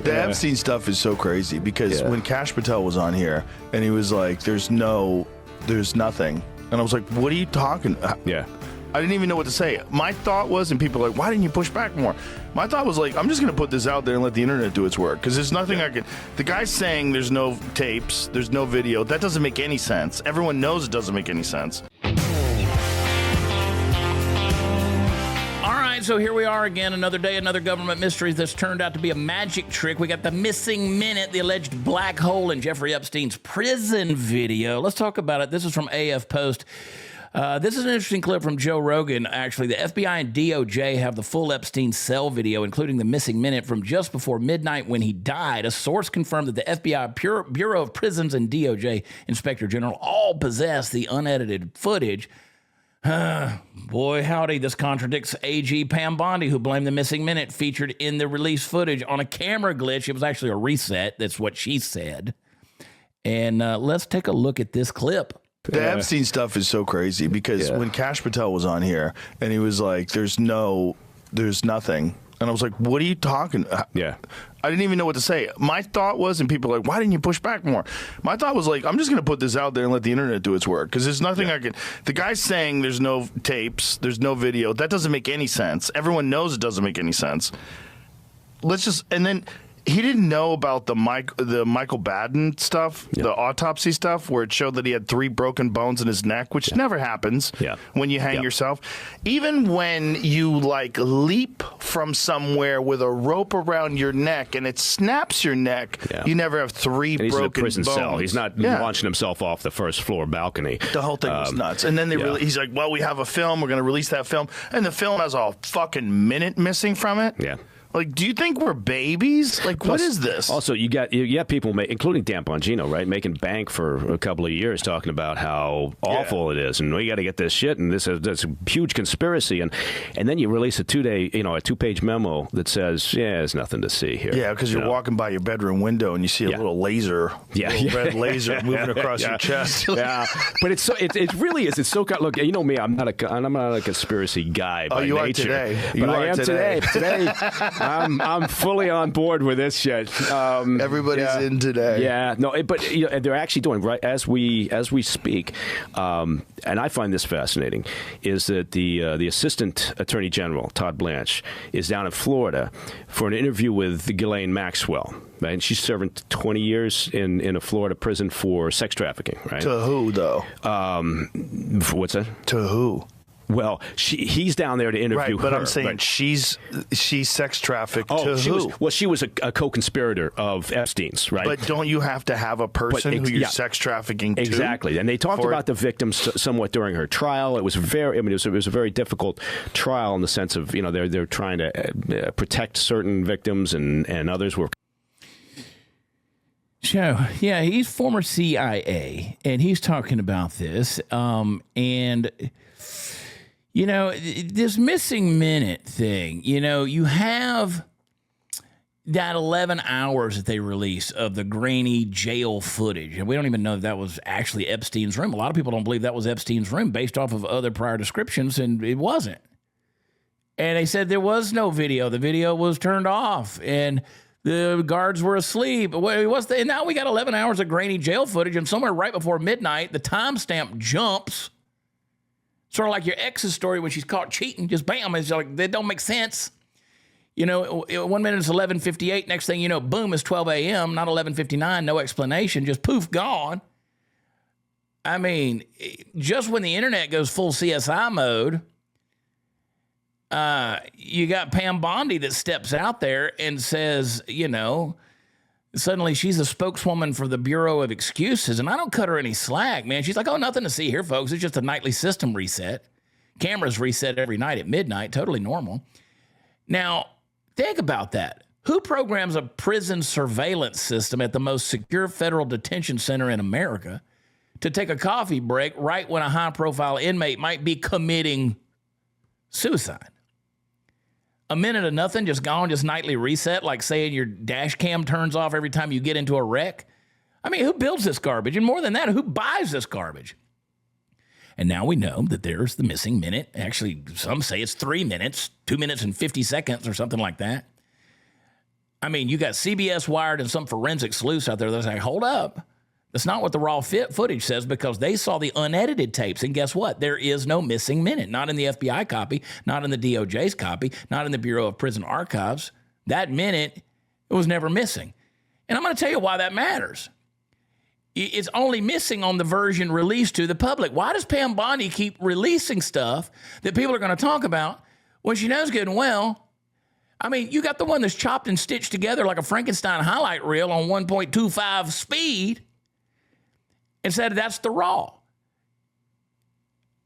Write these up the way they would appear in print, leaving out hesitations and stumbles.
The Epstein stuff is so crazy because when Kash Patel was on here and he was like, there's nothing. And I was like, what are you talking about? Yeah. I didn't even know what to say. My thought was, and people are like, why didn't you push back more? My thought was like, I'm just going to put this out there and let the internet do its work because there's nothing I can. The guy's saying there's no tapes, there's no video. That doesn't make any sense. Everyone knows it doesn't make any sense. So here we are again, another day, another government mystery that's turned out to be a magic trick. We got the missing minute, the alleged black hole in Jeffrey Epstein's prison video. Let's talk about it. This is from AF Post. This is an interesting clip from Joe Rogan. Actually, the FBI and DOJ have the full Epstein cell video, including the missing minute from just before midnight when he died. A source confirmed that the FBI Bureau of Prisons and DOJ Inspector General all possess the unedited footage. Boy, howdy, this contradicts AG Pam Bondi, who blamed the missing minute featured in the released footage on a camera glitch. It was actually a reset. That's what she said. And let's take a look at this clip. The Epstein stuff is so crazy because when Kash Patel was on here and he was like, there's nothing. And I was like, what are you talking about? Yeah. I didn't even know what to say. My thought was, and people are like, why didn't you push back more? My thought was like, I'm just going to put this out there and let the internet do its work because there's nothing I can. The guy's saying there's no tapes, there's no video. That doesn't make any sense. Everyone knows it doesn't make any sense. And then he didn't know about the Michael Baden stuff, the autopsy stuff, where it showed that he had 3 broken bones in his neck, which never happens when you hang yourself. Even when you like leap from somewhere with a rope around your neck and it snaps your neck, you never have 3 and he's broken in a prison bones. cell. He's not launching himself off the first floor balcony. The whole thing was nuts. And then he's like, well, we have a film. We're going to release that film. And the film has a fucking minute missing from it. Yeah. Like, do you think we're babies? Like, what is this? Also, you got people, including Dan Bongino, right, making bank for a couple of years talking about how awful it is, and we got to get this shit, and this is a huge conspiracy, and then you release a 2-page memo that says, there's nothing to see here. Yeah, because you're walking by your bedroom window and you see a little laser, red laser moving across your chest. But it really is. It's so look. You know me, I'm not a conspiracy guy by you nature. Are today. But I am today. Today. I'm fully on board with this shit. Everybody's in today. Yeah, no, but they're actually doing right as we speak, and I find this fascinating. Is that the Assistant Attorney General Todd Blanche is down in Florida for an interview with Ghislaine Maxwell. Right? And she's serving 20 years in a Florida prison for sex trafficking. Right? To who though? What's that? To who? Well, he's down there to interview her. But I'm saying she's sex trafficked to who? She was a co-conspirator of Epstein's, right? But don't you have to have a person who you're sex trafficking to? Exactly. And they talked about the victims somewhat during her trial. It was it was a very difficult trial in the sense of, they're trying to protect certain victims and others were. So, he's former CIA, and he's talking about this, and this missing minute thing, you have that 11 hours that they released of the grainy jail footage. And we don't even know if that was actually Epstein's room. A lot of people don't believe that was Epstein's room based off of other prior descriptions, and it wasn't. And they said there was no video. The video was turned off, and the guards were asleep. And now we got 11 hours of grainy jail footage, and somewhere right before midnight, the timestamp jumps. Sort of like your ex's story when she's caught cheating, just bam, it's like, that don't make sense. 1 minute is 11:58, next thing you know, boom, it's 12 a.m., not 11:59, no explanation, just poof, gone. I mean, just when the internet goes full CSI mode, you got Pam Bondi that steps out there and says, suddenly she's a spokeswoman for the Bureau of Excuses, and I don't cut her any slack, man. She's like, nothing to see here, folks. It's just a nightly system reset. Cameras reset every night at midnight, totally normal. Now, think about that. Who programs a prison surveillance system at the most secure federal detention center in America to take a coffee break right when a high-profile inmate might be committing suicide? A minute of nothing, just gone, just nightly reset, like saying your dash cam turns off every time you get into a wreck. I mean, who builds this garbage? And more than that, who buys this garbage? And now we know that there's the missing minute. Actually, some say it's 3 minutes, 2 minutes and 50 seconds or something like that. I mean, you got CBS Wired and some forensic sleuths out there that's like, hold up. That's not what the raw footage says, because they saw the unedited tapes. And guess what? There is no missing minute. Not in the FBI copy, not in the DOJ's copy, not in the Bureau of Prison Archives. That minute, it was never missing. And I'm going to tell you why that matters. It's only missing on the version released to the public. Why does Pam Bondi keep releasing stuff that people are going to talk about when she knows good and well? I mean, you got the one that's chopped and stitched together like a Frankenstein highlight reel on 1.25 speed and said that's the raw.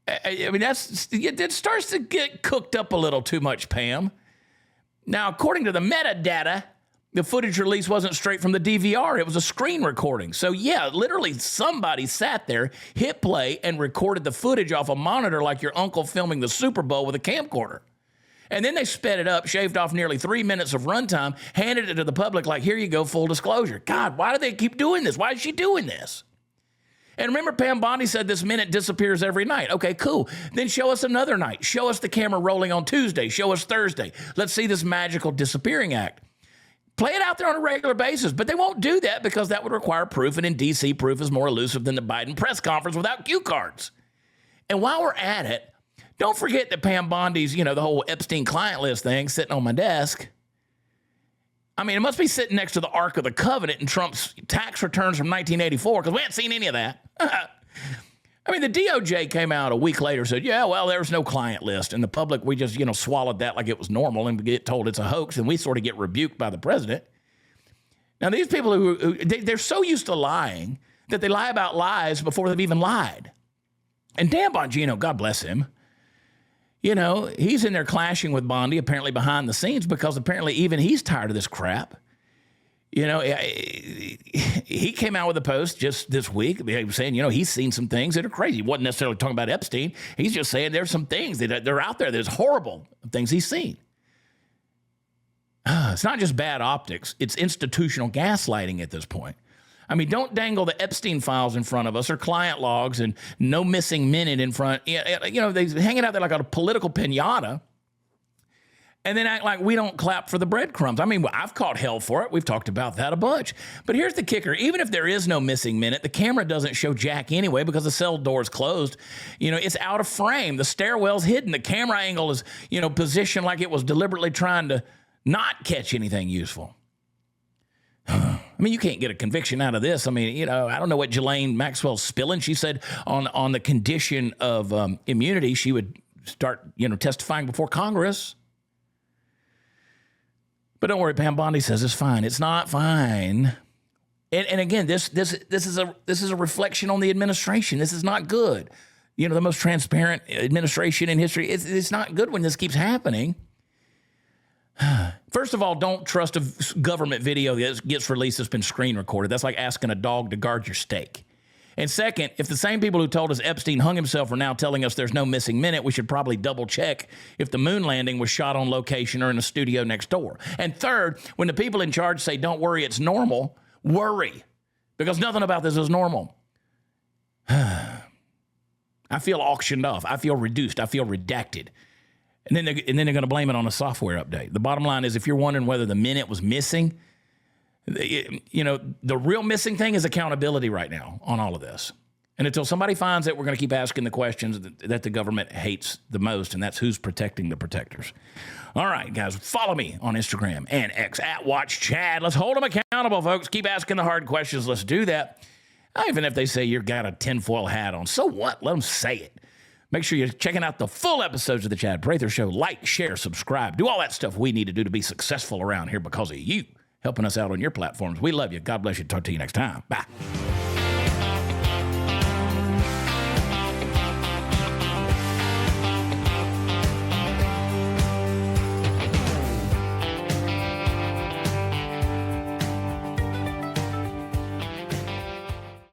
I mean, it starts to get cooked up a little too much, Pam. Now, according to the metadata, the footage release wasn't straight from the DVR. It was a screen recording. So, yeah, literally somebody sat there, hit play, and recorded the footage off a monitor like your uncle filming the Super Bowl with a camcorder. And then they sped it up, shaved off nearly 3 minutes of runtime, handed it to the public like, here you go, full disclosure. God, why do they keep doing this? Why is she doing this? And remember, Pam Bondi said this minute disappears every night. Okay, cool. Then show us another night. Show us the camera rolling on Tuesday. Show us Thursday. Let's see this magical disappearing act. Play it out there on a regular basis, but they won't do that because that would require proof, and in D.C., proof is more elusive than the Biden press conference without cue cards. And while we're at it, don't forget that Pam Bondi's, the whole Epstein client list thing sitting on my desk. I mean, it must be sitting next to the Ark of the Covenant in Trump's tax returns from 1984, because we haven't seen any of that. I mean, the DOJ came out a week later and said, yeah, well, there's no client list. And the public, we just, swallowed that like it was normal and get told it's a hoax, and we sort of get rebuked by the president. Now, these people they're so used to lying that they lie about lies before they've even lied. And Dan Bongino, God bless him, he's in there clashing with Bondi, apparently behind the scenes, because apparently even he's tired of this crap. He came out with a post just this week saying, he's seen some things that are crazy. He wasn't necessarily talking about Epstein. He's just saying there's some things that are out there. There's horrible things he's seen. It's not just bad optics. It's institutional gaslighting at this point. I mean, don't dangle the Epstein files in front of us or client logs and no missing minute in front. They hang it out there like a political piñata and then act like we don't clap for the breadcrumbs. I mean, I've caught hell for it. We've talked about that a bunch. But here's the kicker. Even if there is no missing minute, the camera doesn't show jack anyway because the cell door is closed. It's out of frame. The stairwell's hidden. The camera angle is, positioned like it was deliberately trying to not catch anything useful. I mean, you can't get a conviction out of this. I mean, I don't know what Ghislaine Maxwell's spilling. She said on the condition of immunity, she would start, testifying before Congress. But don't worry, Pam Bondi says it's fine. It's not fine. And again, this is a reflection on the administration. This is not good. The most transparent administration in history. It's not good when this keeps happening. First of all, don't trust a government video that gets released that's been screen recorded. That's like asking a dog to guard your steak. And second, if the same people who told us Epstein hung himself are now telling us there's no missing minute, we should probably double check if the moon landing was shot on location or in a studio next door. And third, when the people in charge say, don't worry, it's normal, worry, because nothing about this is normal. I feel auctioned off. I feel reduced. I feel redacted. And then they're going to blame it on a software update. The bottom line is, if you're wondering whether the minute was missing, the real missing thing is accountability right now on all of this. And until somebody finds it, we're going to keep asking the questions that the government hates the most, and that's who's protecting the protectors. All right, guys, follow me on Instagram and X at WatchChad. Let's hold them accountable, folks. Keep asking the hard questions. Let's do that. Even if they say you've got a tinfoil hat on, so what? Let them say it. Make sure you're checking out the full episodes of the Chad Prather Show. Like, share, subscribe. Do all that stuff we need to do to be successful around here because of you helping us out on your platforms. We love you. God bless you. Talk to you next time. Bye.